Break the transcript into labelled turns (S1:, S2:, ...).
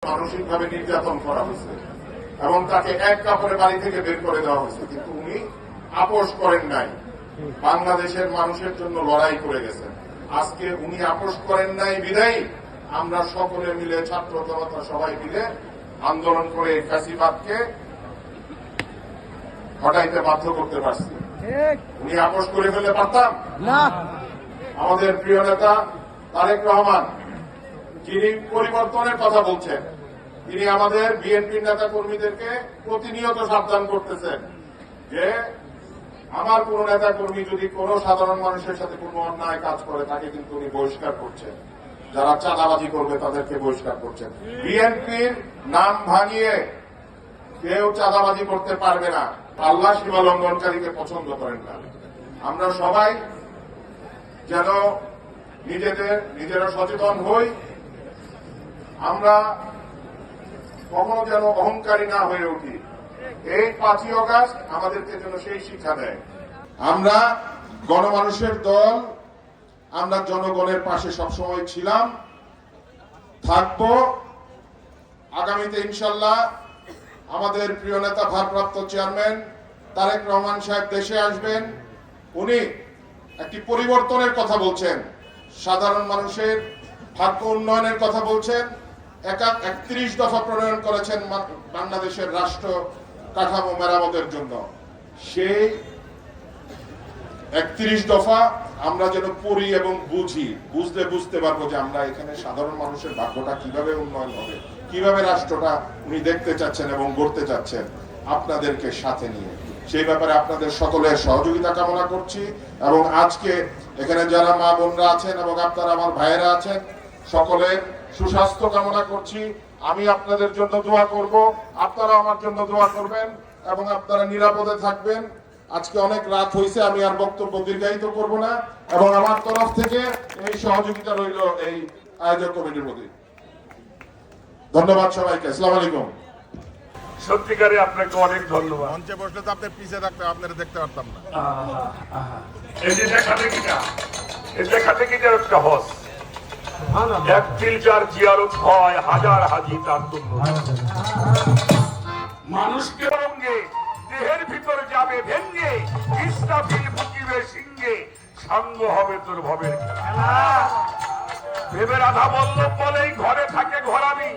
S1: মানসিকভাবে নির্যাতন করা হয়েছে এবং তাকে এক কাপড়ে বাড়ি থেকে বের করে দেওয়া হয়েছে, কিন্তু উনি আপোষ করেন নাই। বাংলাদেশের মানুষের জন্য লড়াই করে গেছেন। আজকে উনি আপোষ করেন নাই বিদায়ী আমরা সকলে মিলে, ছাত্র জনতা সবাই মিলে আন্দোলন করে এই ফ্যাসিবাদকে হটাইতে বাধ্য করতে পারছি। উনি আপোষ করে ফেলে পারতাম না। আমাদের প্রিয় নেতা তারেক রহমান, যিনি পরিবর্তনের কথা বলছেন, তিনি আমাদের বিএনপির নেতা কর্মীদেরকে প্রতিনিয়ত সাবধান করতেছেন যে আমার কোন নেতা কর্মী যদি কোন সাধারণ মানুষের সাথে কোন অন্যায় কাজ করে তাকে কিন্তু উনি বহিষ্কার করছেন, যারা চাঁদাবাজি করবে তাদেরকে বহিষ্কার করছেন। বিএনপির নাম ভাঙিয়ে কেউ চাঁদাবাজি করতে পারবে না। আল্লাহ সীমা লঙ্ঘনকারীকে পছন্দ করেন না। আমরা সবাই যেন নিজেরা সচেতন হই, আমরা কখনো যেন অহংকারী না হয়ে উঠি। এই 5ই অগাস্ট আমাদেরকে যেন সেই শিক্ষা দেয়। আমরা গণমানুষের দল, আমরা জনগণের পাশে সবসময় ছিলাম, থাকবো। আগামীতে ইনশাল্লাহ আমাদের প্রিয় নেতা ভারপ্রাপ্ত চেয়ারম্যান তারেক রহমান সাহেব দেশে আসবেন। উনি একটি পরিবর্তনের কথা বলছেন, সাধারণ মানুষের ভাগ্য উন্নয়নের কথা বলছেন। 31 দফা প্রণয়ন করেছেন বাংলাদেশের রাষ্ট্র কাঠামো মেরামতের জন্য। সেই 31 দফা আমরা যেন পড়ি এবং বুঝতে পারবো যে আমরা এখানে সাধারণ মানুষের ভাগ্যটা কিভাবে উন্নয়ন হবে, কিভাবে রাষ্ট্রটা উনি দেখতে চাচ্ছেন এবং গড়তে চাচ্ছেন আপনাদেরকে সাথে নিয়ে। সেই ব্যাপারে আপনাদের সকলের সহযোগিতা কামনা করছি এবং আজকে এখানে যারা মা বোনরা আছেন এবং আপনারা আমার ভাইয়েরা আছেন, সকলের সুস্বাস্থ্য কামনা করছি। আমি আপনাদের জন্য দোয়া করব, আপনারা আমার জন্য দোয়া করবেন এবং আপনারা নিরাপদে থাকবেন। আজকে অনেক রাত হয়েছে, আমি আর বক্তব্য দীর্ঘায়িত করব না এবং আমার তরফ থেকে এই সহযোগিতা রইল এই আয়োজক কমিটির প্রতি। ধন্যবাদ সবাইকে। আসসালামু আলাইকুম।
S2: সত্যিকারে আপনাকে অনেক ধন্যবাদ।
S3: মঞ্চে বসলে তো আপনার পিছিয়ে থাকতে, আপনারা দেখতে পারতাম না।
S2: এই যে দেখা দেখিটা একটা হস, এক ফিল্টার জিয়ারত হয়, হাজার হাজি তার তুল্য। মানুষকে রঙ্গে দেহের ভিতর যাবে ভেঙ্গে, ইসরাফিল ফুকিবে সিংহে, সাঙ্গ হবে তোর ভবের খেলা। ভেবে রাধা বল্লভ বলেই ঘরে থাকে ঘরামি,